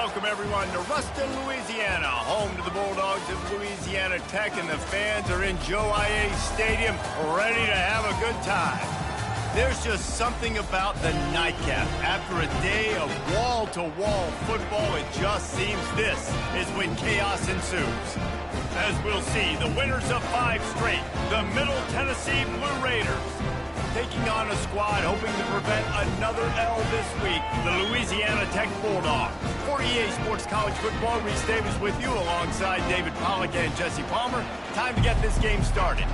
welcome everyone to Ruston, Louisiana, home to the Bulldogs of Louisiana Tech, and the fans are in Joe I.A. Stadium ready to have a good time. There's just something about the nightcap. After a day of wall-to-wall football, it just seems this is when chaos ensues. As we'll see, the winners of 5 straight, the Middle Tennessee Blue Raiders, taking on a squad hoping to prevent another L this week, the Louisiana Tech Bulldogs. For EA Sports College Football, Reese Davis with you alongside David Pollack and Jesse Palmer. Time to get this game started.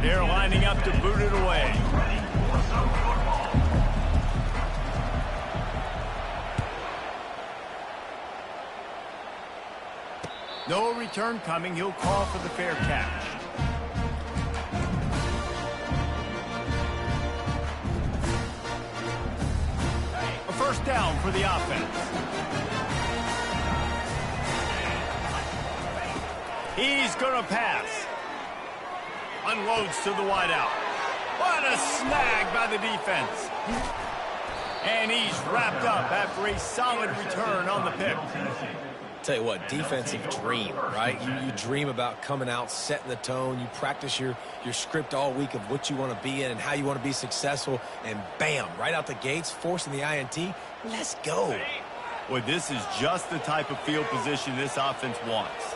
They're lining up to boot it away. No return coming. He'll call for the fair catch. A first down for the offense. He's going to pass. Unloads to the wideout. What a snag by the defense. And he's wrapped up after a solid return on the pick. Tell you what, defensive dream, right? You dream about coming out, setting the tone. You practice your script all week of what you want to be in and how you want to be successful. And bam, right out the gates, forcing the INT. Let's go. Well, this is just the type of field position this offense wants.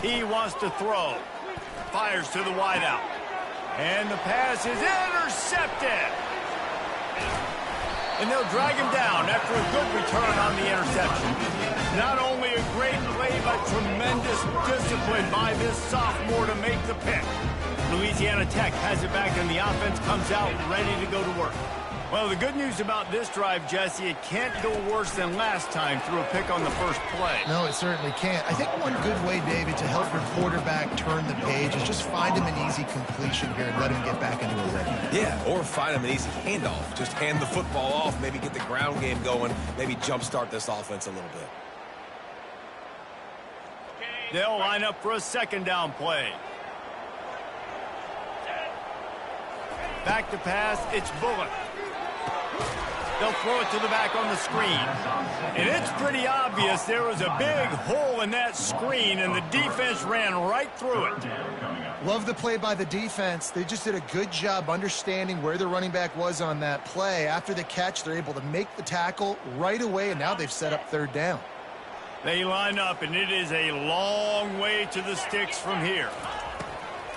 He wants to throw. Fires to the wideout. And the pass is intercepted. And they'll drag him down after a good return on the interception. Not only a great play, but tremendous discipline by this sophomore to make the pick. Louisiana Tech has it back, and the offense comes out ready to go to work. Well, the good news about this drive, Jesse, it can't go worse than last time through a pick on the first play. No, it certainly can't. I think one good way, David, to help your quarterback turn the page is just find him an easy completion here and let him get back into a rhythm. Yeah, or find him an easy handoff. Just hand the football off, maybe get the ground game going, maybe jumpstart this offense a little bit. They'll line up for a second down play. Back to pass, it's Bullock. They'll throw it to the back on the screen. And it's pretty obvious there was a big hole in that screen, and the defense ran right through it. Love the play by the defense. They just did a good job understanding where the running back was on that play. After the catch, they're able to make the tackle right away, and now they've set up third down. They line up, and it is a long way to the sticks from here.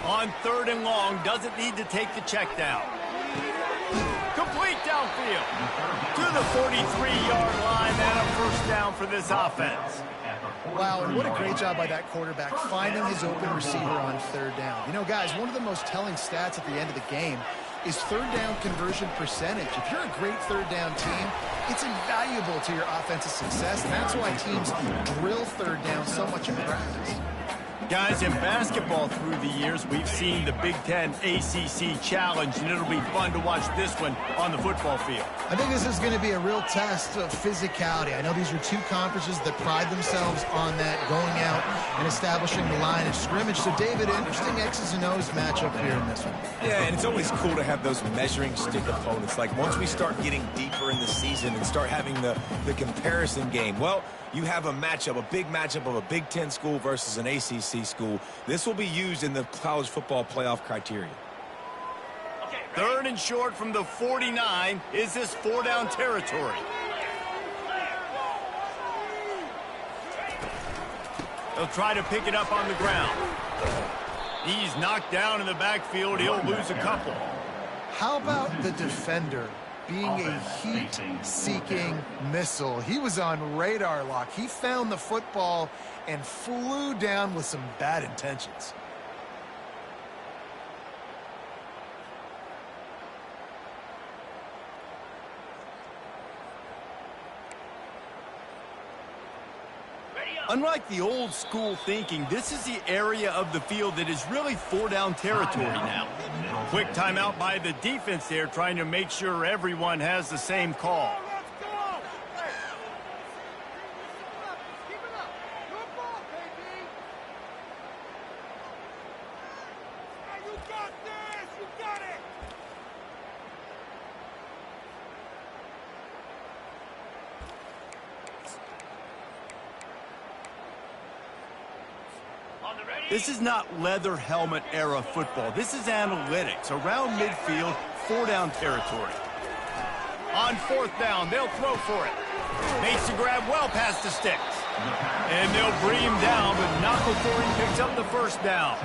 On third and long, doesn't need to take the check down. Complete downfield to the 43-yard line, and a first down for this offense. Wow, and what a great job by that quarterback finding his open receiver on third down. You know, guys, one of the most telling stats at the end of the game is third down conversion percentage. If you're a great third down team, it's invaluable to your offensive success, and that's why teams drill third down so much in practice. Guys, in basketball through the years, we've seen the Big Ten ACC Challenge, and it'll be fun to watch this one on the football field. I think this is going to be a real test of physicality. I know these are two conferences that pride themselves on that, going out and establishing the line of scrimmage. So, David, interesting X's and O's matchup here in this one. Yeah, and it's always cool to have those measuring stick opponents. Like, once we start getting deeper in the season and start having the comparison game, well, you have a matchup, a big matchup of a Big Ten school versus an ACC school. This will be used in the college football playoff criteria. Third and short from the 49. Is this 4-down territory? They'll try to pick it up on the ground. He's knocked down in the backfield. He'll lose a couple. How about the defender being a heat-seeking missile? He was on radar lock. He found the football and flew down with some bad intentions. Unlike the old school thinking, this is the area of the field that is really 4-down territory now. Quick timeout by the defense there, trying to make sure everyone has the same call. This is not leather helmet era football. This is analytics. Around midfield, 4-down territory. On 4th down, they'll throw for it. Makes the grab well past the sticks. And they'll bring him down, but not before he picks up the 1st down.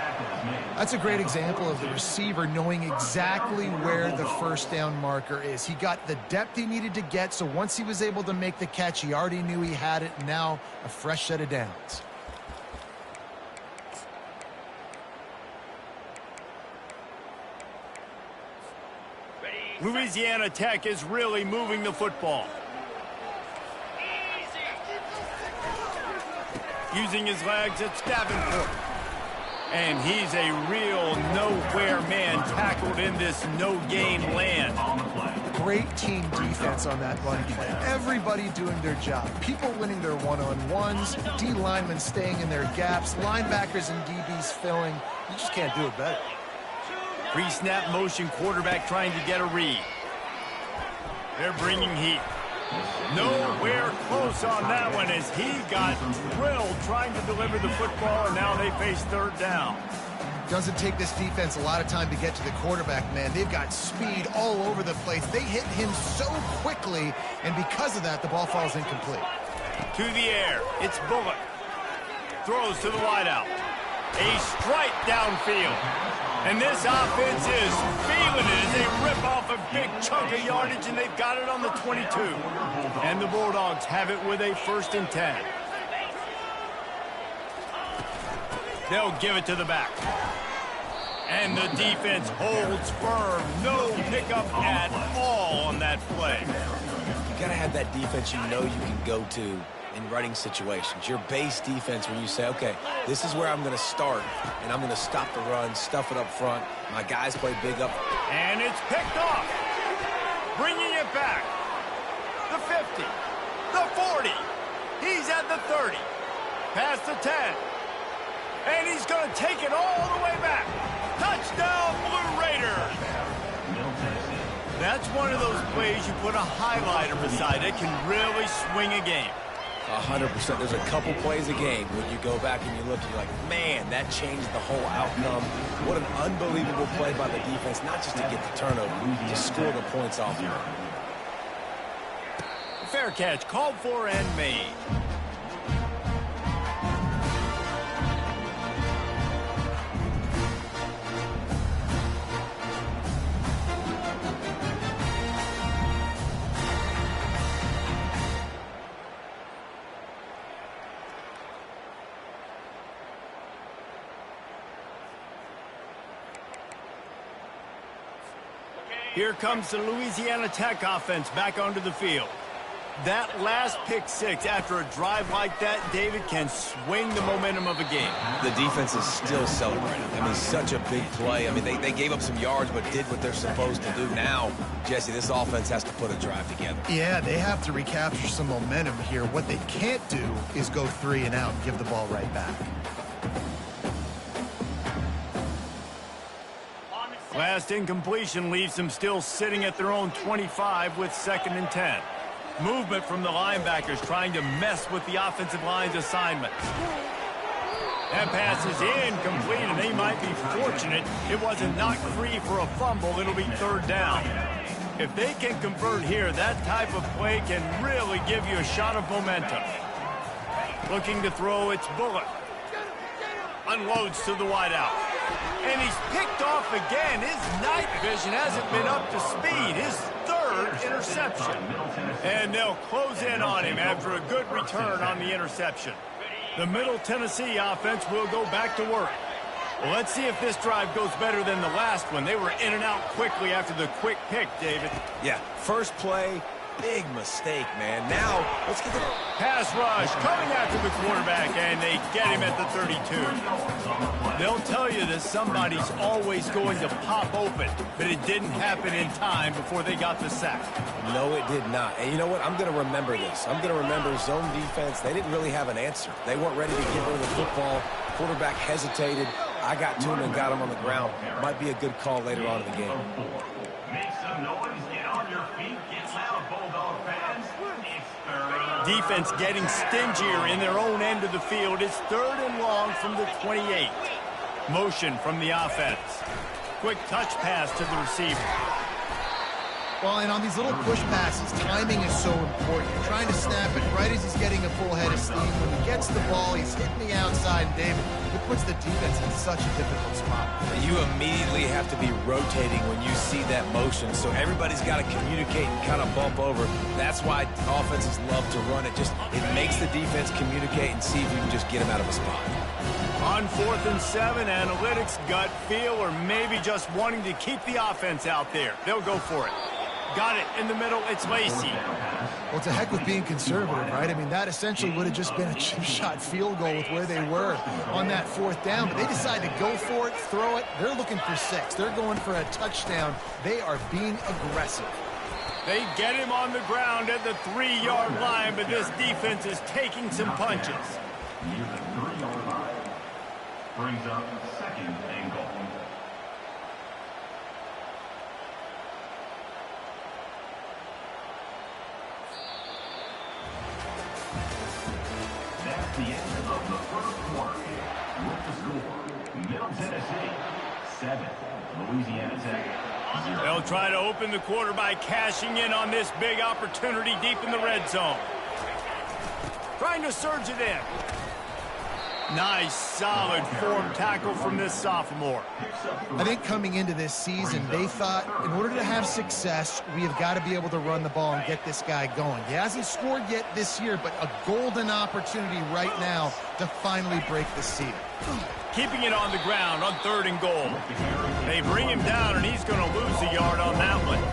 That's a great example of the receiver knowing exactly where the 1st down marker is. He got the depth he needed to get, so once he was able to make the catch, he already knew he had it. Now, a fresh set of downs. Louisiana Tech is really moving the football. Using his legs, it's Davenport. And he's a real nowhere man tackled in this no-gain land. Great team defense on that run play. Everybody doing their job. People winning their one-on-ones, D linemen staying in their gaps, linebackers and DBs filling. You just can't do it better. Pre-snap motion quarterback trying to get a read. They're bringing heat. Nowhere close on that one as he got drilled trying to deliver the football, and now they face 3rd down. Doesn't take this defense a lot of time to get to the quarterback, man. They've got speed all over the place. They hit him so quickly, and because of that, the ball falls incomplete. To the air, it's Bullock. Throws to the wideout. A strike downfield. And this offense is feeling it as they rip off a big chunk of yardage, and they've got it on the 22. And the Bulldogs have it with a 1st and 10. They'll give it to the back. And the defense holds firm. No pickup at all on that play. You got to have that defense you know you can go to in running situations. Your base defense when you say, okay, this is where I'm going to start, and I'm going to stop the run, stuff it up front. My guys play big up. And it's picked off. Bringing it back. The 50. The 40. He's at the 30. Past the 10. And he's going to take it all the way back. Touchdown, Blue Raiders. That's one of those plays you put a highlighter beside it, can really swing a game. 100%. There's a couple plays a game when you go back and you look and you're like, man, that changed the whole outcome. What an unbelievable play by the defense, not just to get the turnover, to score the points off of it. Fair catch, called for and made. Here comes the Louisiana Tech offense back onto the field. That last pick 6 after a drive like that, David, can swing the momentum of a game. The defense is still celebrating. I mean, such a big play. I mean, they gave up some yards but did what they're supposed to do. Now, Jesse, this offense has to put a drive together. Yeah, they have to recapture some momentum here. What they can't do is go 3 and out and give the ball right back. Last incompletion leaves them still sitting at their own 25 with 2nd and 10. Movement from the linebackers trying to mess with the offensive line's assignments. That pass is incomplete, and they might be fortunate it wasn't knocked free for a fumble. It'll be 3rd down. If they can convert here, that type of play can really give you a shot of momentum. Looking to throw, it's Bullock. Unloads to the wideout. And he's picked off again. His night vision hasn't been up to speed. His 3rd interception. And they'll close in on him after a good return on the interception. The Middle Tennessee offense will go back to work. Well, let's see if this drive goes better than the last one. They were in and out quickly after the quick pick, David. Yeah, first play, big mistake, man. Now, let's get the pass rush coming after the quarterback, and they get him at the 32. They'll tell you that somebody's always going to pop open, but it didn't happen in time before they got the sack. No, it did not. And you know what? I'm going to remember this. I'm going to remember zone defense. They didn't really have an answer. They weren't ready to get rid of the football. Quarterback hesitated. I got to him and got him on the ground. Might be a good call later on in the game. Make some noise, get on your feet, get loud, Bulldog fans. Defense getting stingier in their own end of the field. It's 3rd and long from the 28. Motion from the offense. Quick touch pass to the receiver. Well, and on these little push passes, timing is so important. You're trying to snap it right as he's getting a full head of steam. When he gets the ball, he's hitting the outside, and David, it puts the defense in such a difficult spot. You immediately have to be rotating when you see that motion, so everybody's got to communicate and kind of bump over. That's why offenses love to run it. It makes the defense communicate and see if you can just get him out of a spot. On 4th and 7, analytics, gut feel, or maybe just wanting to keep the offense out there. They'll go for it. Got it in the middle. It's Lacey. Well, it's a heck with being conservative, right? I mean, that essentially would have just been a chip shot field goal with where they were on that 4th down. But they decide to go for it, throw it. They're looking for 6. They're going for a touchdown. They are being aggressive. They get him on the ground at the 3-yard line, but this defense is taking some punches. Near the 3-yard line. Brings up 2nd and goal. That's the end of the first quarter. With the score, Middle Tennessee 7, Louisiana Tech 0. They'll try to open the quarter by cashing in on this big opportunity deep in the red zone. Trying to surge it in. Nice, solid form tackle from this sophomore. I think coming into this season, they thought in order to have success, we have got to be able to run the ball and get this guy going. He hasn't scored yet this year, but a golden opportunity right now to finally break the seal. Keeping it on the ground on 3rd and goal. They bring him down, and he's going to lose a yard on that one.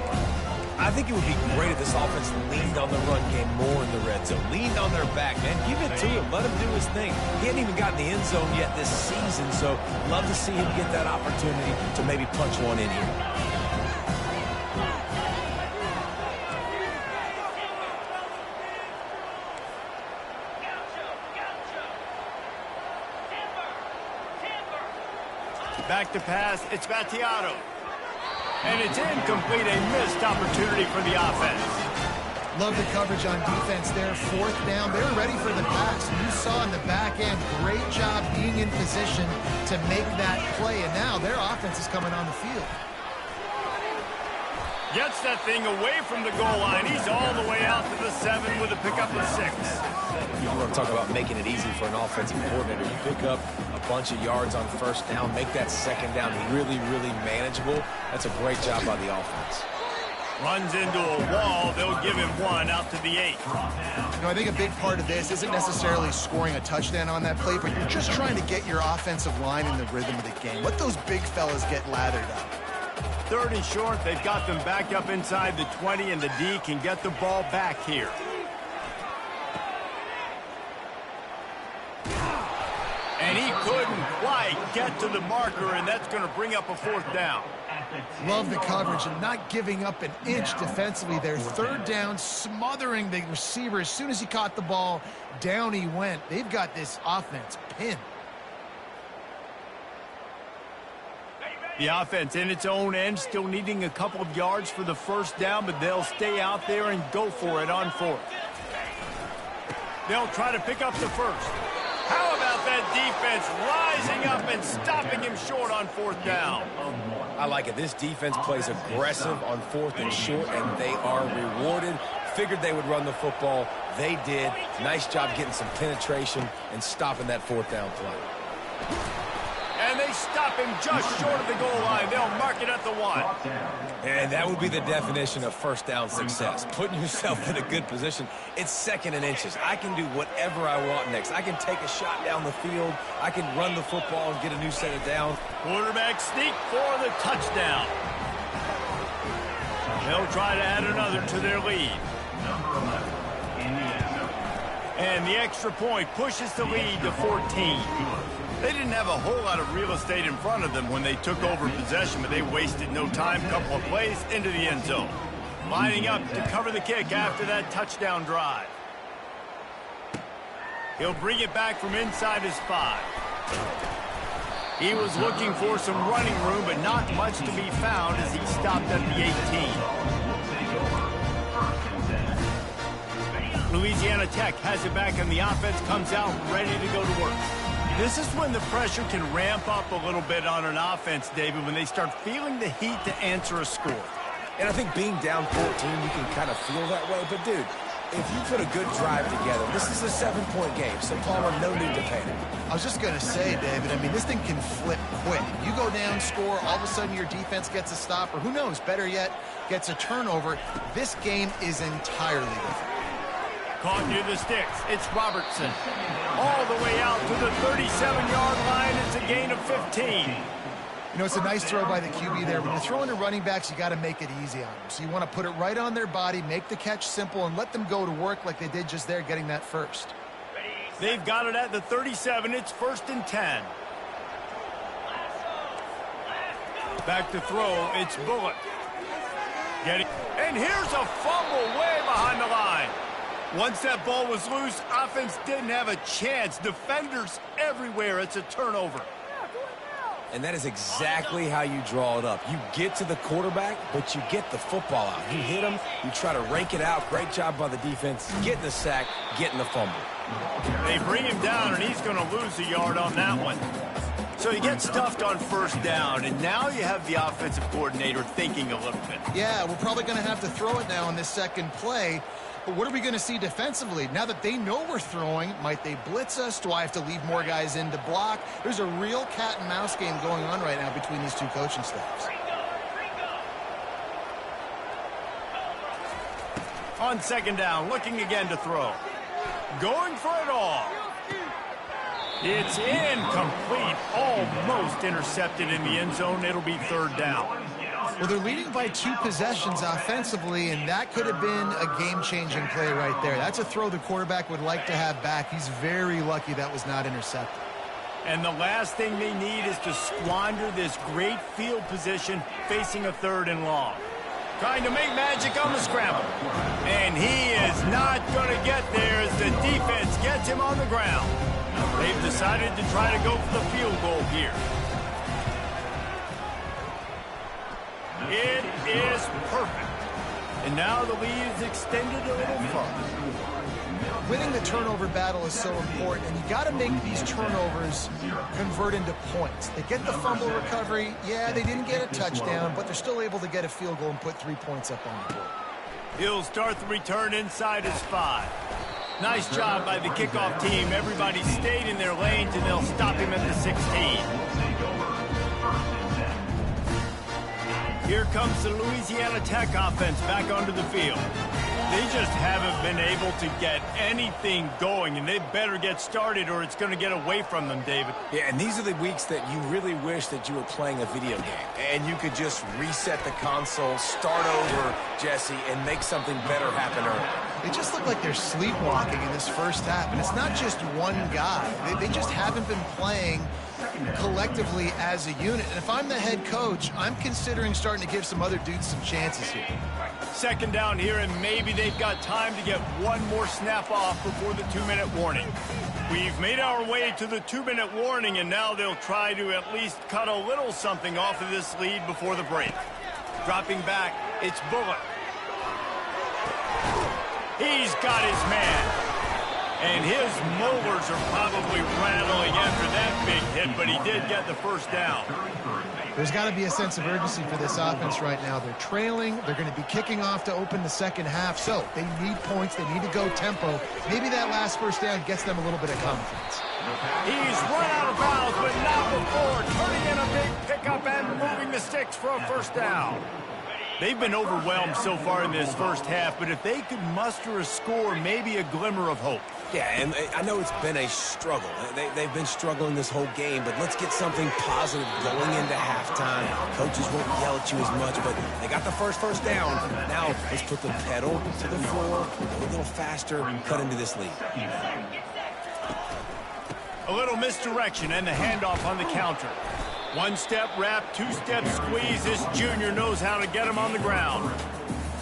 I think it would be great if this offense leaned on the run game more in the red zone. Leaned on their back, man. Give it to him. Let him do his thing. He hadn't even gotten the end zone yet this season, so love to see him get that opportunity to maybe punch one in here. Back to pass. It's Battiato. And it's incomplete, a missed opportunity for the offense. Love the coverage on defense there. 4th down. They're ready for the pass. You saw in the back end, great job being in position to make that play. And now their offense is coming on the field. Gets that thing away from the goal line. He's all the way out to the 7 with a pickup of 6. You want to talk about making it easy for an offensive coordinator. You pick up a bunch of yards on 1st down, make that 2nd down really, really manageable. That's a great job by the offense. Runs into a wall. They'll give him 1 out to the 8. You know, I think a big part of this isn't necessarily scoring a touchdown on that play, but you're just trying to get your offensive line in the rhythm of the game. Let those big fellas get lathered up. 3rd and short. They've got them back up inside the 20, and the D can get the ball back here. And he couldn't quite get to the marker, and that's going to bring up a 4th down. Love the coverage and not giving up an inch defensively there. 3rd down, smothering the receiver. As soon as he caught the ball, down he went. They've got this offense pinned. The offense in its own end, still needing a couple of yards for the 1st down, but they'll stay out there and go for it on 4th. They'll try to pick up the 1st. How about that defense rising up and stopping him short on 4th down? I like it. This defense plays aggressive on 4th and short, and they are rewarded. Figured they would run the football. They did. Nice job getting some penetration and stopping that 4th down play. And they stop him just short of the goal line. They'll mark it at the 1. And that would be the definition of 1st down success. Putting yourself in a good position. It's 2nd and inches. I can do whatever I want next. I can take a shot down the field. I can run the football and get a new set of downs. Quarterback sneak for the touchdown. They'll try to add another to their lead. And the extra point pushes the lead to 14. They didn't have a whole lot of real estate in front of them when they took over possession, but they wasted no time. Couple of plays into the end zone. Lining up to cover the kick after that touchdown drive. He'll bring it back from inside his 5. He was looking for some running room, but not much to be found as he stopped at the 18. Louisiana Tech has it back, and the offense comes out ready to go to work. This is when the pressure can ramp up a little bit on an offense, David, when they start feeling the heat to answer a score. And I think being down 14, you can kind of feel that way. But, dude, if you put a good drive together, this is a 7-point game, so Palmer, no need to panic. I was just going to say, David, I mean, this thing can flip quick. You go down, score, all of a sudden your defense gets a stop, or who knows, better yet, gets a turnover. This game is entirely different. Caught near the sticks. It's Robertson. All the way out to the 37-yard line. It's a gain of 15. You know, it's a nice throw by the QB there. When you're throwing to running backs, you got to make it easy on them. So you want to put it right on their body, make the catch simple, and let them go to work like they did just there, getting that first. They've got it at the 37. It's 1st and 10. Back to throw. It's Bullock. And here's a fumble way behind the line. Once that ball was loose, offense didn't have a chance. Defenders everywhere. It's a turnover. And that is exactly how you draw it up. You get to the quarterback, but you get the football out. You hit him, you try to rank it out. Great job by the defense. Getting the sack, getting the fumble. They bring him down, and he's going to lose a yard on that one. So you get stuffed on 1st down, and now you have the offensive coordinator thinking a little bit. Yeah, we're probably going to have to throw it now on this second play. But what are we going to see defensively? Now that they know we're throwing, might they blitz us? Do I have to leave more guys in to block? There's a real cat and mouse game going on right now between these two coaching staffs. On 2nd down, looking again to throw. Going for it all. It's incomplete. Almost intercepted in the end zone. It'll be 3rd down. Well, they're leading by 2 possessions offensively, and that could have been a game-changing play right there. That's a throw the quarterback would like to have back. He's very lucky that was not intercepted. And the last thing they need is to squander this great field position facing a 3rd and long. Trying to make magic on the scramble. And he is not going to get there as the defense gets him on the ground. They've decided to try to go for the field goal here. It is perfect. And now the lead is extended a little further. Winning the turnover battle is so important, and you got to make these turnovers convert into points. They get the fumble recovery. Yeah, they didn't get a touchdown, but they're still able to get a field goal and put 3 points up on the board. He'll start the return inside his 5. Nice job by the kickoff team. Everybody stayed in their lanes, and they'll stop him at the 16. Here comes the Louisiana Tech offense back onto the field. They just haven't been able to get anything going, and they better get started or it's going to get away from them, David. Yeah, and these are the weeks that you really wish that you were playing a video game and you could just reset the console, start over, Jesse, and make something better happen early. They just look like they're sleepwalking in this first half, and it's not just one guy. They just haven't been playing collectively as a unit. And if I'm the head coach, I'm considering starting to give some other dudes some chances here. 2nd down here, and maybe they've got time to get one more snap off before the 2-minute warning. We've made our way to the 2-minute warning, and now they'll try to at least cut a little something off of this lead before the break. Dropping back, it's Bullock. He's got his man. And his molars are probably rattling after that big hit, but he did get the 1st down. There's got to be a sense of urgency for this offense right now. They're trailing. They're going to be kicking off to open the second half. So they need points. They need to go tempo. Maybe that last 1st down gets them a little bit of confidence. He's run out of bounds, but not before. Turning in a big pickup and moving the sticks for a 1st down. They've been overwhelmed so far in this first half, but if they could muster a score, maybe a glimmer of hope. Yeah, and I know it's been a struggle. They've been struggling this whole game, but let's get something positive going into halftime. Coaches won't yell at you as much, but they got the first down. Now let's put the pedal to the floor, go a little faster, and cut into this lead. A little misdirection and the handoff on the counter. 1-step wrap, 2-step squeeze. This junior knows how to get him on the ground.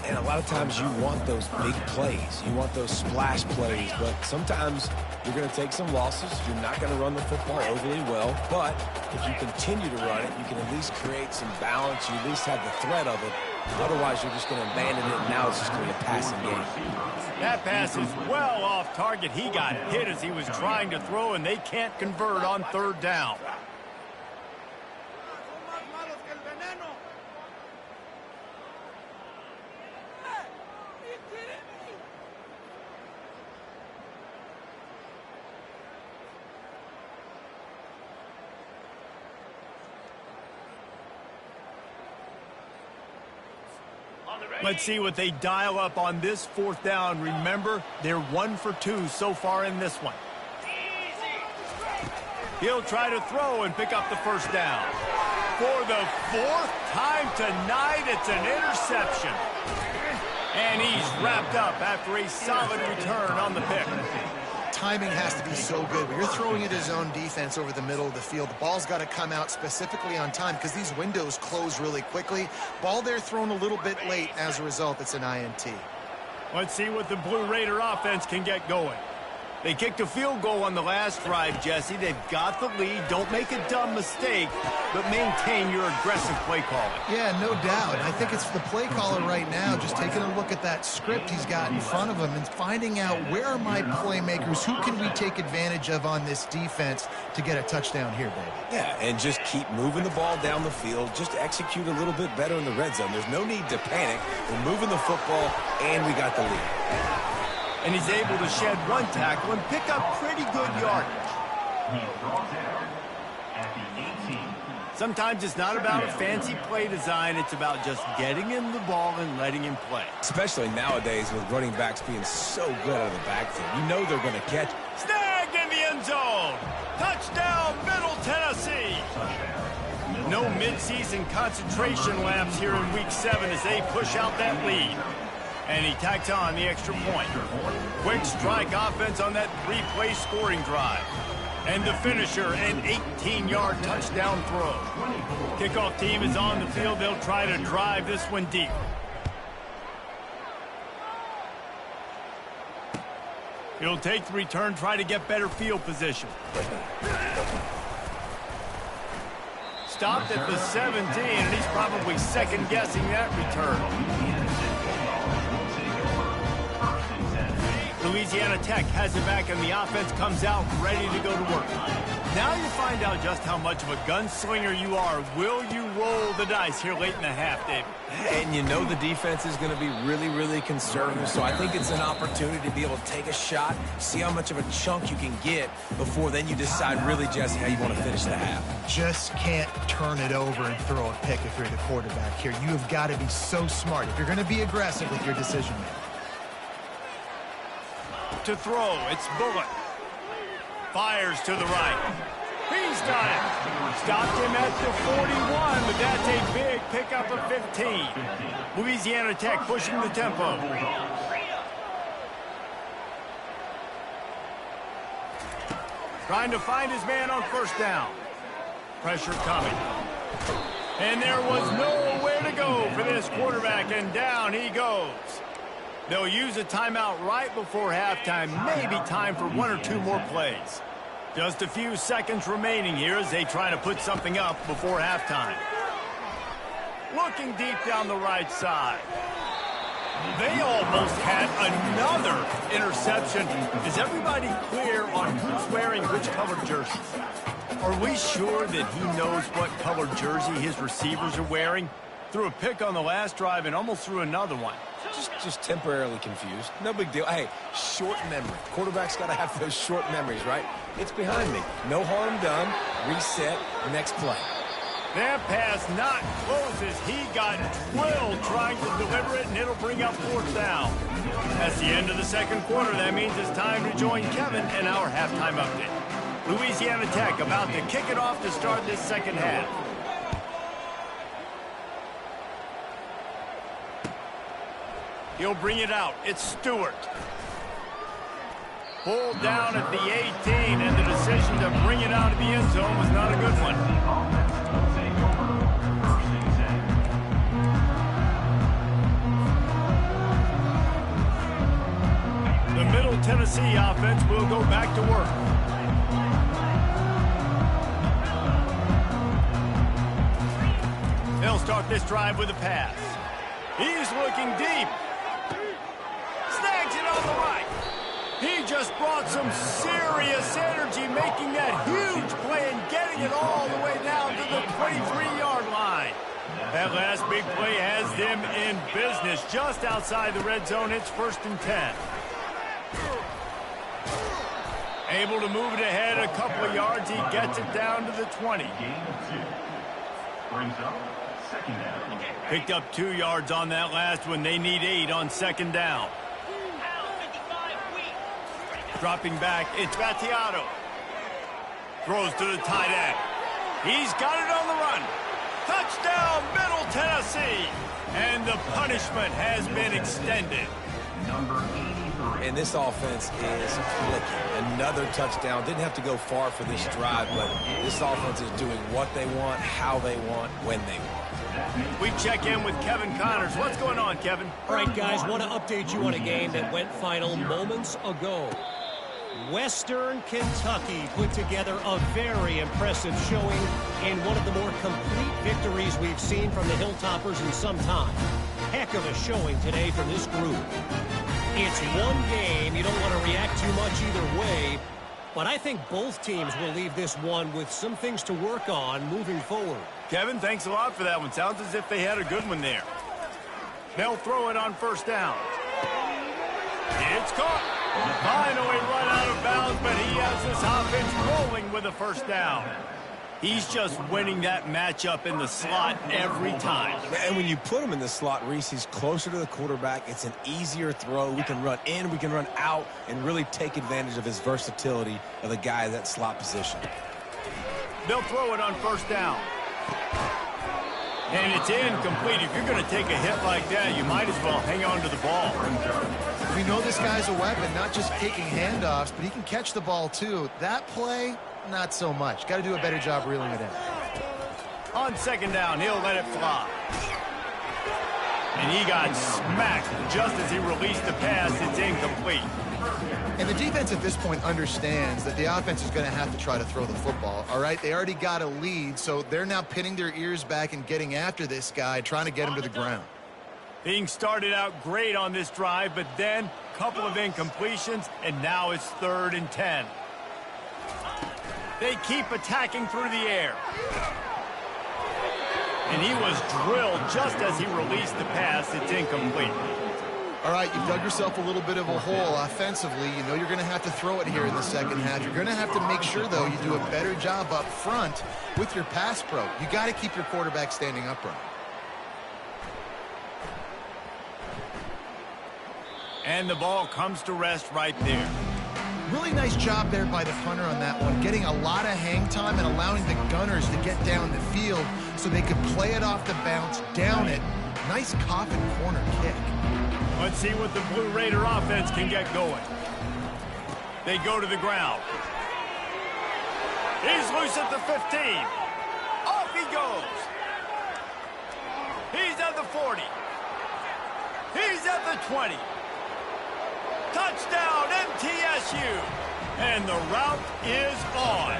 And a lot of times you want those big plays. You want those splash plays. But sometimes you're going to take some losses. You're not going to run the football overly well. But if you continue to run it, you can at least create some balance. You at least have the threat of it. Otherwise, you're just going to abandon it, and now it's just going to be a passing game. That pass is well off target. He got hit as he was trying to throw, and they can't convert on third down. Let's see what they dial up on this fourth down. Remember, they're 1 for 2 so far in this one. He'll try to throw and pick up the first down. For the fourth time tonight, it's an interception. And he's wrapped up after a solid return on the pick. Timing has to be so good. When you're throwing at his own defense over the middle of the field, the ball's got to come out specifically on time because these windows close really quickly. Ball there thrown a little bit late. As a result, it's an INT. Let's see what the Blue Raider offense can get going. They kicked a field goal on the last drive, Jesse. They've got the lead. Don't make a dumb mistake, but maintain your aggressive play calling. Yeah, no doubt. I think it's the play caller right now just taking a look at that script he's got in front of him and finding out where are my playmakers, who can we take advantage of on this defense to get a touchdown here, baby. Yeah, and just keep moving the ball down the field. Just execute a little bit better in the red zone. There's no need to panic. We're moving the football, and we got the lead. And he's able to shed one tackle and pick up pretty good yardage. Sometimes it's not about a fancy play design. It's about just getting him the ball and letting him play. Especially nowadays with running backs being so good out of the backfield. You know they're going to catch. Snagged in the end zone. Touchdown, Middle Tennessee. No midseason concentration lapse here in Week 7 as they push out that lead. And he tacks on the extra point. Quick strike offense on that 3-play scoring drive. And the finisher, an 18-yard touchdown throw. Kickoff team is on the field. They'll try to drive this one deep. He'll take the return, try to get better field position. Stopped at the 17, and he's probably second-guessing that return. Louisiana Tech has it back, and the offense comes out ready to go to work. Now you find out just how much of a gunslinger you are. Will you roll the dice here late in the half, David? And you know the defense is going to be really, really conservative, so I think it's an opportunity to be able to take a shot, see how much of a chunk you can get before then you decide really, Jesse, how you want to finish the half. Just can't turn it over and throw a pick if you're the quarterback here. You have got to be so smart if you're going to be aggressive with your decision-making. To throw, it's Bullock. Fires to the right. He's got it. Stopped him at the 41, but that's a big pickup of 15. Louisiana Tech pushing the tempo. Trying to find his man on first down. Pressure coming. And there was nowhere to go for this quarterback, and down he goes. They'll use a timeout right before halftime, maybe time for 1 or 2 more plays. Just a few seconds remaining here as they try to put something up before halftime. Looking deep down the right side. They almost had another interception. Is everybody clear on who's wearing which colored jerseys? Are we sure that he knows what colored jersey his receivers are wearing? Threw a pick on the last drive and almost threw another one. Just temporarily confused. No big deal. Hey, short memory. Quarterback's got to have those short memories, right? It's behind me. No harm done. Reset. Next play. That pass not close as he got drilled trying to deliver it, and it'll bring up fourth down. That's the end of the second quarter. That means it's time to join Kevin in our halftime update. Louisiana Tech about to kick it off to start this second half. He'll bring it out. It's Stewart. Pulled down at the 18, and the decision to bring it out of the end zone was not a good one. Tennessee offense will go back to work. They'll start this drive with a pass. He's looking deep. Snags it on the right. He just brought some serious energy, making that huge play and getting it all the way down to the 23-yard line. That last big play has them in business just outside the red zone. It's 1st and 10. Able to move it ahead a couple of yards. He gets it down to the 20. Brings up 2nd down. Picked up 2 yards on that last one. They need 8 on 2nd down. Dropping back, it's Battiato. Throws to the tight end. He's got it on the run. Touchdown, Middle Tennessee. And the punishment has been extended. Number 83. And this offense is clicking. Another touchdown. Didn't have to go far for this drive, but this offense is doing what they want, how they want, when they want. We check in with Kevin Connors. What's going on, Kevin? All right, guys, want to update you on a game that went final moments ago. Western Kentucky put together a very impressive showing in one of the more complete victories we've seen from the Hilltoppers in some time. Heck of a showing today from this group. It's one game. You don't want to react too much either way, but I think both teams will leave this one with some things to work on moving forward. Kevin, thanks a lot for that one. Sounds as if they had a good one there. They'll throw it on 1st down. It's caught. Finally run out of bounds, but he has this offense rolling with a 1st down. He's just winning that matchup in the slot every time. And when you put him in the slot, Reese, he's closer to the quarterback. It's an easier throw. We can run in, we can run out, and really take advantage of his versatility of the guy in that slot position. They'll throw it on 1st down. And it's incomplete. If you're going to take a hit like that, you might as well hang on to the ball. We know this guy's a weapon, not just taking handoffs, but he can catch the ball too. That play, not so much. Got to do a better job reeling it in. On 2nd down, he'll let it fly. And he got smacked just as he released the pass. It's incomplete. And the defense at this point understands that the offense is going to have to try to throw the football, all right? They already got a lead, so they're now pinning their ears back and getting after this guy, trying to get him to the ground. Being started out great on this drive, but then a couple of incompletions, and now it's 3rd and 10. They keep attacking through the air. And he was drilled just as he released the pass. It's incomplete. All right, you've dug yourself a little bit of a hole offensively. You know you're going to have to throw it here in the 2nd half. You're going to have to make sure, though, you do a better job up front with your pass pro. You got to keep your quarterback standing upright. And the ball comes to rest right there. Really nice job there by the punter on that one, getting a lot of hang time and allowing the gunners to get down the field so they could play it off the bounce, down it. Nice coffin corner kick. Let's see what the Blue Raider offense can get going. They go to the ground. He's loose at the 15. Off he goes. He's at the 40. He's at the 20. Touchdown, MTSU. And the route is on.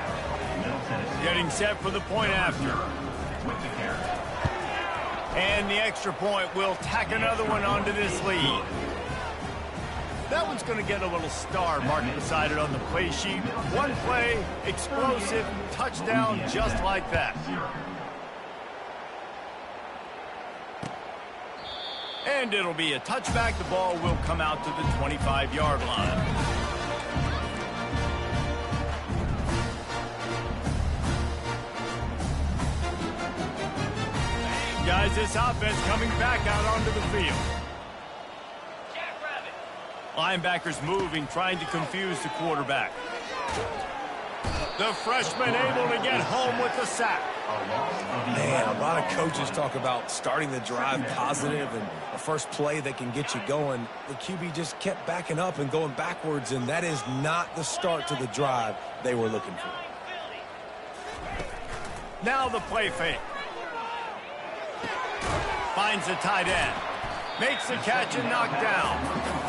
Getting set for the point after. And the extra point will tack another one onto this lead. That one's going to get a little star marked beside it on the play sheet. One play, explosive, touchdown just like that. And it'll be a touchback. The ball will come out to the 25-yard line. Guys, this offense coming back out onto the field. Linebackers moving, trying to confuse the quarterback. The freshman able to get home with the sack. Man, a lot of coaches talk about starting the drive positive and a first play that can get you going. The QB just kept backing up and going backwards, and that is not the start to the drive they were looking for. Now the play fake. Finds the tight end. Makes the catch and knocked down.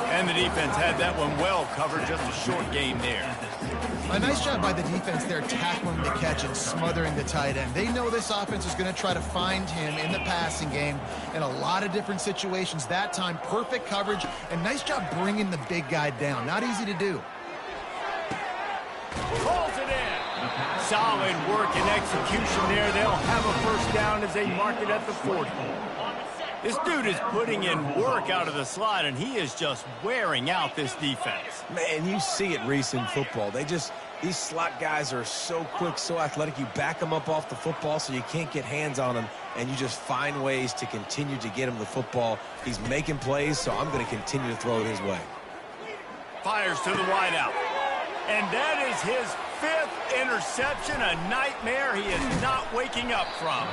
And the defense had that one well covered, just a short game there. A nice job by the defense there, tackling the catch and smothering the tight end. They know this offense is going to try to find him in the passing game in a lot of different situations. That time, perfect coverage, and nice job bringing the big guy down. Not easy to do. Pulls it in. Solid work and execution there. They'll have a first down as they mark it at the 40. This dude is putting in work out of the slot, and he is just wearing out this defense. Man, you see it, Reese, in football. These slot guys are so quick, so athletic. You back them up off the football so you can't get hands on them, and you just find ways to continue to get him the football. He's making plays, so I'm going to continue to throw it his way. Fires to the wideout. And that is his 5th interception, a nightmare he is not waking up from.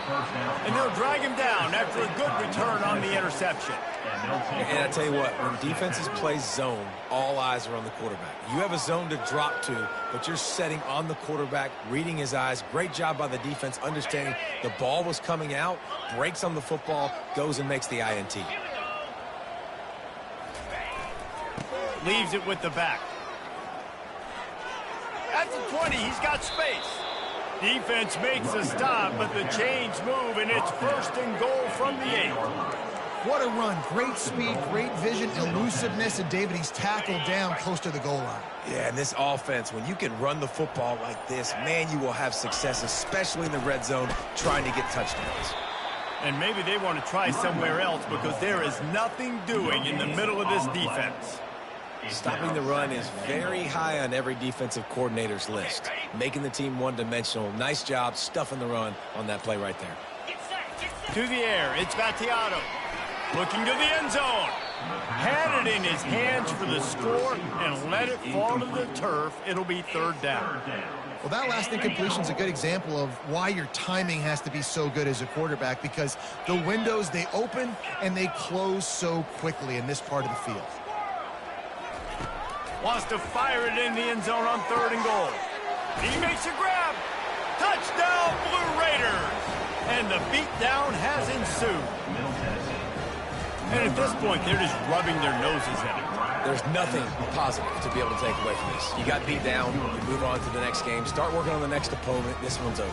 And they'll drag him down after a good return on the interception. And I tell you what, when defenses play zone, all eyes are on the quarterback. You have a zone to drop to, but you're setting on the quarterback, reading his eyes. Great job by the defense, understanding the ball was coming out, breaks on the football, goes and makes the INT. Leaves it with the back. At the 20, he's got space. Defense makes a stop, but the chains move, and it's 1st and goal from the 8. What a run. Great speed, great vision, elusiveness, and David, he's tackled down close to the goal line. Yeah, and this offense, when you can run the football like this, man, you will have success, especially in the red zone, trying to get touchdowns. And maybe they want to try somewhere else because there is nothing doing in the middle of this defense. Stopping the run is very high on every defensive coordinator's list. Making the team one-dimensional. Nice job stuffing the run on that play right there. To the air, it's Gattiato. Looking to the end zone. Had it in his hands for the score and let it fall to the turf. It'll be 3rd down. Well, that last incompletion is a good example of why your timing has to be so good as a quarterback, because the windows, they open and they close so quickly in this part of the field. Wants to fire it in the end zone on 3rd and goal. He makes a grab. Touchdown, Blue Raiders. And the beatdown has ensued. And at this point, they're just rubbing their noses at it. There's nothing positive to be able to take away from this. You got beat down, you move on to the next game, start working on the next opponent. This one's over.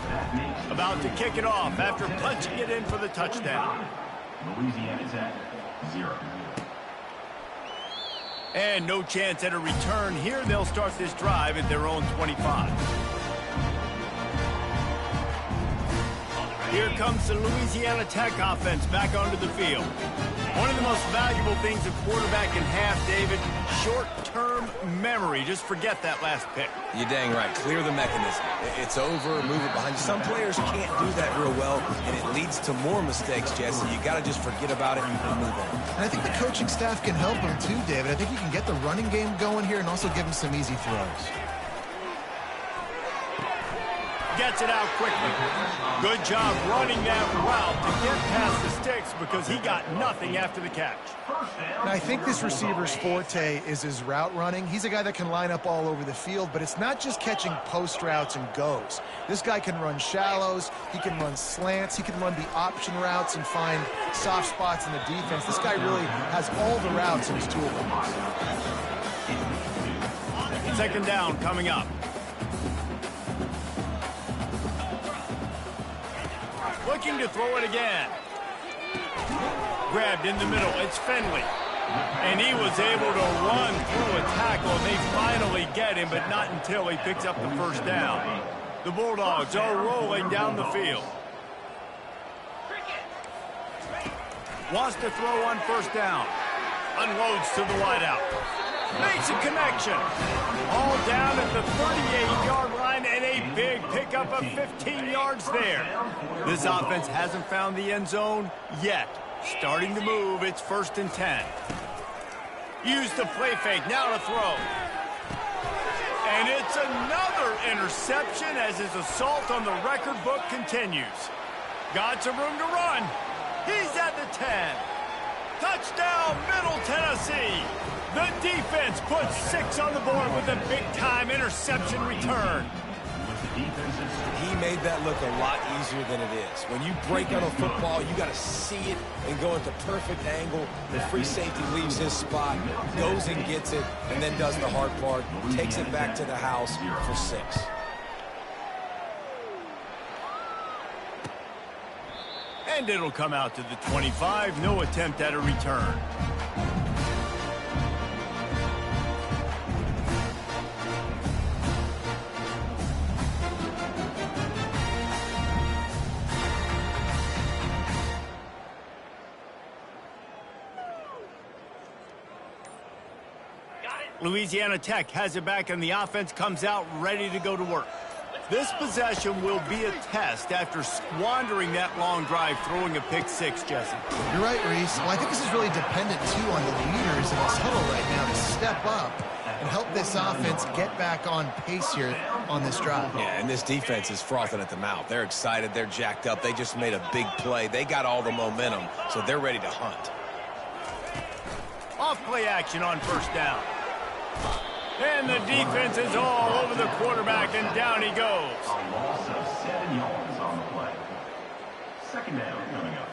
About to kick it off after punching it in for the touchdown. Louisiana Tech, 0. And no chance at a return here. They'll start this drive at their own 25. Here comes the Louisiana Tech offense back onto the field. One of the most valuable things a quarterback can have, David, short-term memory. Just forget that last pick. You're dang right. Clear the mechanism. It's over, move it behind you. Some players can't do that real well, and it leads to more mistakes, Jesse. You got to just forget about it and move on. And I think the coaching staff can help him too, David. I think he can get the running game going here and also give him some easy throws. Gets it out quickly. Good job running that route to get past the sticks because he got nothing after the catch. Now, I think this receiver's forte is his route running. He's a guy that can line up all over the field, but it's not just catching post routes and goes. This guy can run shallows, he can run slants, he can run the option routes and find soft spots in the defense. This guy really has all the routes in his toolbox. 2nd down coming up. Looking to throw it again. Grabbed in the middle. It's Finley. And he was able to run through a tackle, and they finally get him, but not until he picks up the 1st down. The Bulldogs are rolling down the field. Wants to throw on 1st down. Unloads to the wideout. Makes a connection. All down at the 38-yard line, and a big pickup of 15 yards there. This offense hasn't found the end zone yet. Starting to move, it's 1st and 10. Use the play fake, now to throw. And it's another interception as his assault on the record book continues. Got some room to run. He's at the 10. Touchdown, Middle Tennessee. The defense puts 6 on the board with a big-time interception return. He made that look a lot easier than it is. When you break on a football, you got to see it and go at the perfect angle. The free safety leaves his spot, goes and gets it, and then does the hard part, takes it back to the house for 6. And it'll come out to the 25. No attempt at a return. Louisiana Tech has it back, and the offense comes out ready to go to work. This possession will be a test after squandering that long drive, throwing a pick 6, Jesse. You're right, Reese. Well, I think this is really dependent, too, on the leaders in this huddle right now to step up and help this offense get back on pace here on this drive. Yeah, and this defense is frothing at the mouth. They're excited. They're jacked up. They just made a big play. They got all the momentum, so they're ready to hunt. Off play action on first down. And the defense is all over the quarterback, and down he goes. A loss of 7 yards on the play. Second down coming up.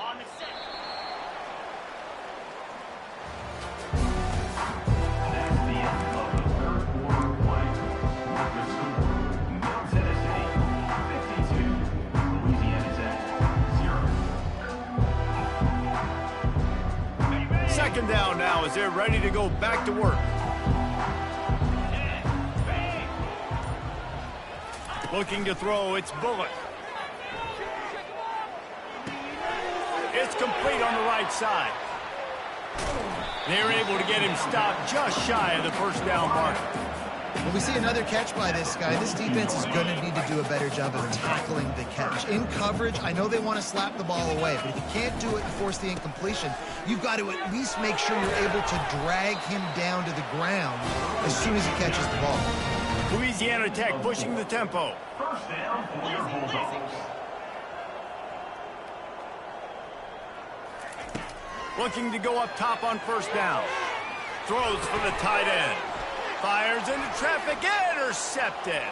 On the set. That's the end of the third quarter play. With the score, Middle Tennessee 52, Louisiana Tech 0. Second down now as they're ready to go back to work. Looking to throw, it's Bullock. It's complete on the right side. They're able to get him stopped just shy of the first down marker. When we see another catch by this guy, this defense is going to need to do a better job of tackling the catch. In coverage, I know they want to slap the ball away, but if you can't do it and force the incompletion, you've got to at least make sure you're able to drag him down to the ground as soon as he catches the ball. Louisiana Tech pushing the tempo. First down for your Bulldogs. Looking to go up top on first down. Throws for the tight end. Fires into traffic, intercepted.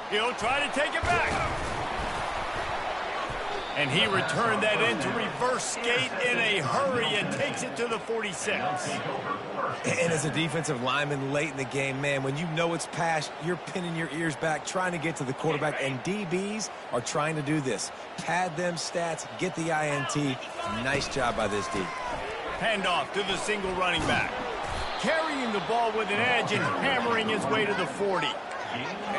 He'll try to take it back. And he returned that into reverse skate in a hurry and takes it to the 46. And as a defensive lineman late in the game, man, when you know it's past, you're pinning your ears back, trying to get to the quarterback, and DBs are trying to do this. Pad them stats, get the INT. Nice job by this D. Handoff to the single running back. Carrying the ball with an edge and hammering his way to the 40.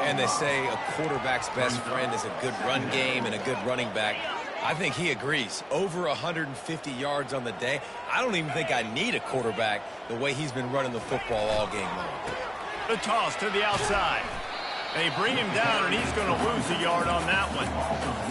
And they say a quarterback's best friend is a good run game and a good running back. I think he agrees. Over 150 yards on the day. I don't even think I need a quarterback the way he's been running the football all game long. The toss to the outside. They bring him down, and he's going to lose a yard on that one.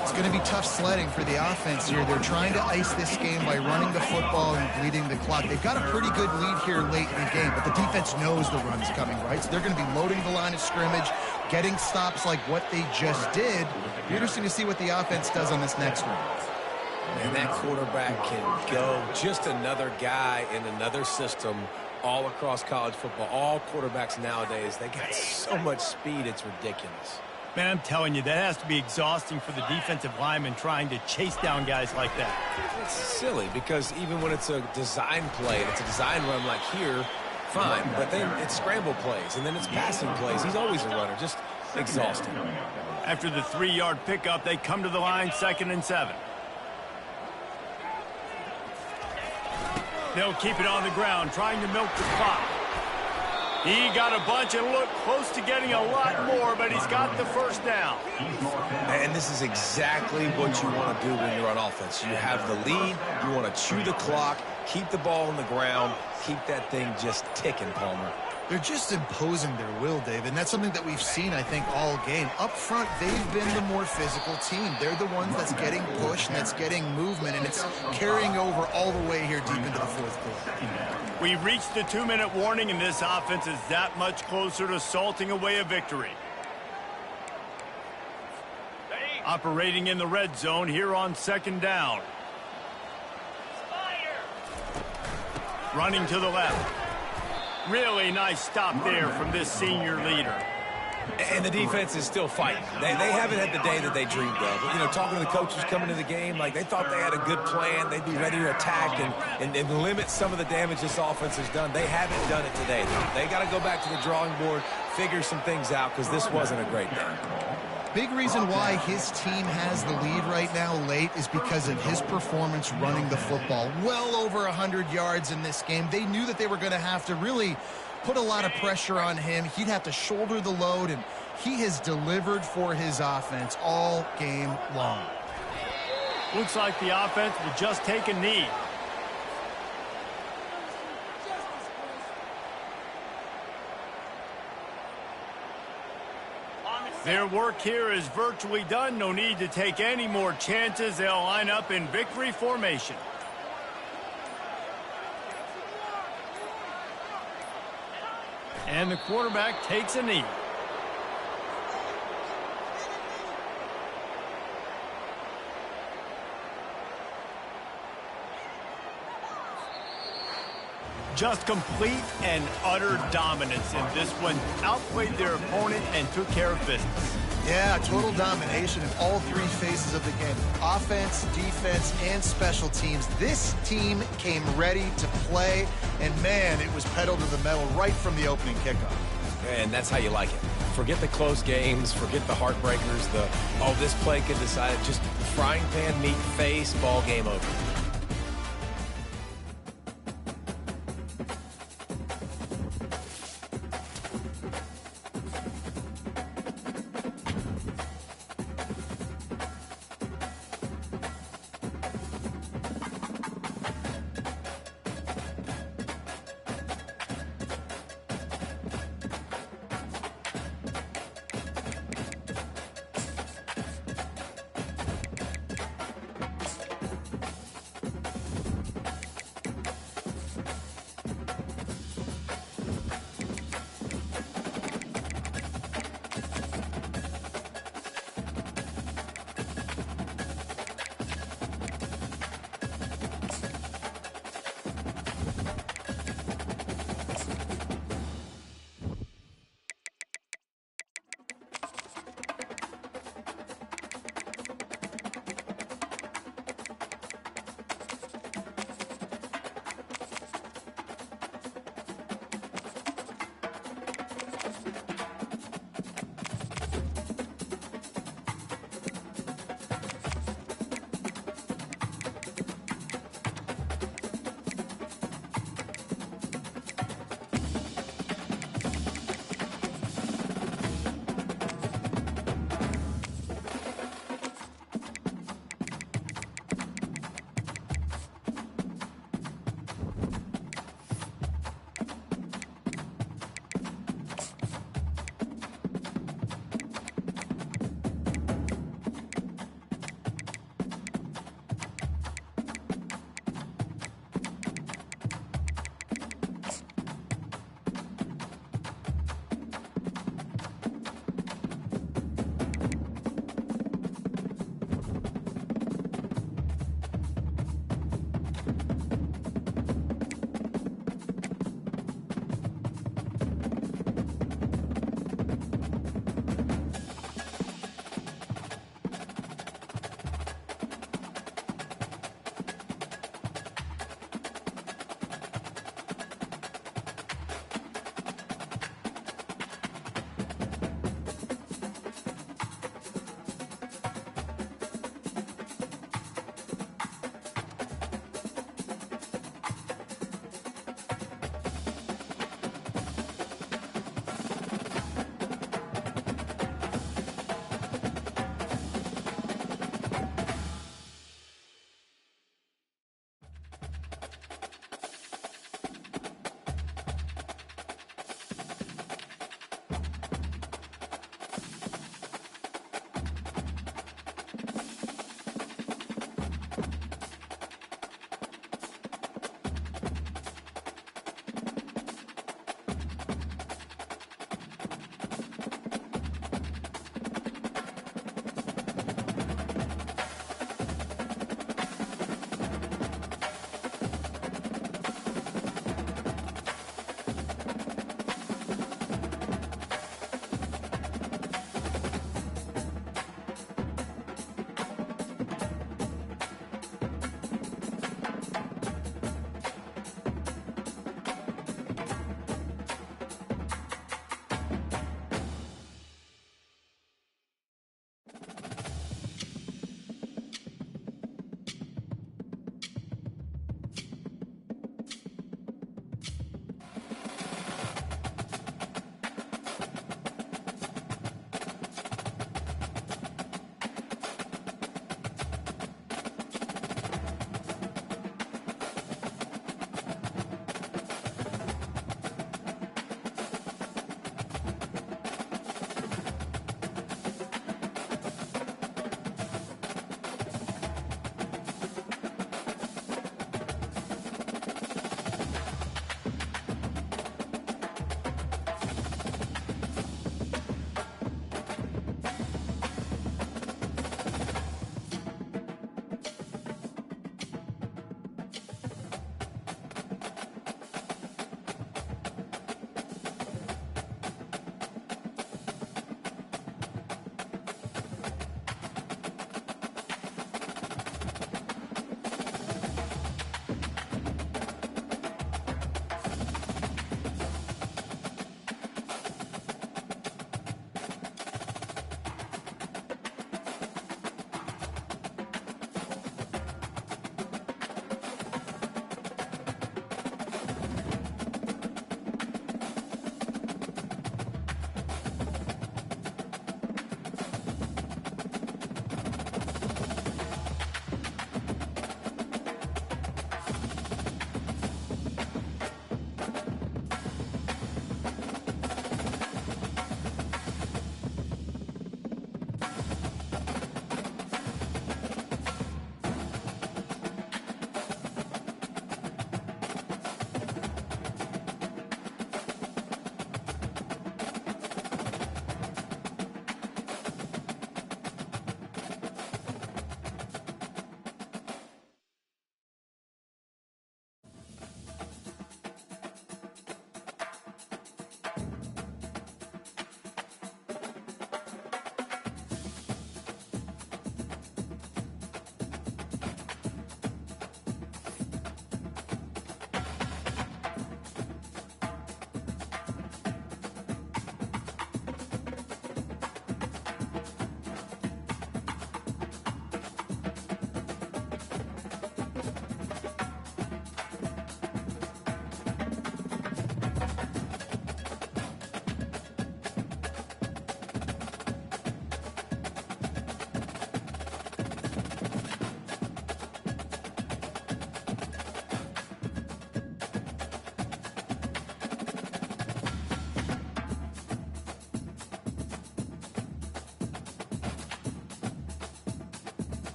It's going to be tough sledding for the offense here. They're trying to ice this game by running the football and bleeding the clock. They've got a pretty good lead here late in the game, but the defense knows the run's coming, right? So they're going to be loading the line of scrimmage, getting stops like what they just did. Be interesting to see what the offense does on this next one. And that quarterback can go. Just another guy in another system all across college football. All quarterbacks nowadays, they got so much speed, it's ridiculous. Man, I'm telling you, that has to be exhausting for the defensive lineman trying to chase down guys like that. It's silly because even when it's a design play and it's a design run like here, fine. But then it's scramble plays and then it's passing plays. He's always a runner, just exhausting. After the 3-yard pickup, they come to the line, 2nd and 7. They'll keep it on the ground, trying to milk the clock. He got a bunch and looked close to getting a lot more, but he's got the first down. And this is exactly what you want to do when you're on offense. You have the lead, you want to chew the clock, keep the ball on the ground, keep that thing just ticking, Palmer. They're just imposing their will, David, and that's something that we've seen, I think, all game. Up front, they've been the more physical team. They're the ones that's getting pushed and that's getting movement, and it's carrying over all the way here deep into the fourth quarter. We've reached the 2-minute warning, and this offense is that much closer to salting away a victory. Operating in the red zone here on 2nd down. Running to the left. Really nice stop there from this senior leader. And the defense is still fighting. They haven't had the day that they dreamed of. You know, talking to the coaches coming to the game, like they thought they had a good plan. They'd be ready to attack and limit some of the damage this offense has done. They haven't done it today. They got to go back to the drawing board, figure some things out, because this wasn't a great day. Big reason why his team has the lead right now late is because of his performance running the football. Well over 100 yards in this game. They knew that they were going to have to really put a lot of pressure on him. He'd have to shoulder the load, and he has delivered for his offense all game long. Looks like the offense will just take a knee. Their work here is virtually done. No need to take any more chances. They'll line up in victory formation. And the quarterback takes a knee. Just complete and utter dominance in this one. Outplayed their opponent and took care of business. Yeah, total domination in all three phases of the game. Offense, defense, and special teams. This team came ready to play, and man, it was pedal to the metal right from the opening kickoff. And that's how you like it. Forget the close games, forget the heartbreakers, this play could decide it. Just frying pan meat face, ball game over.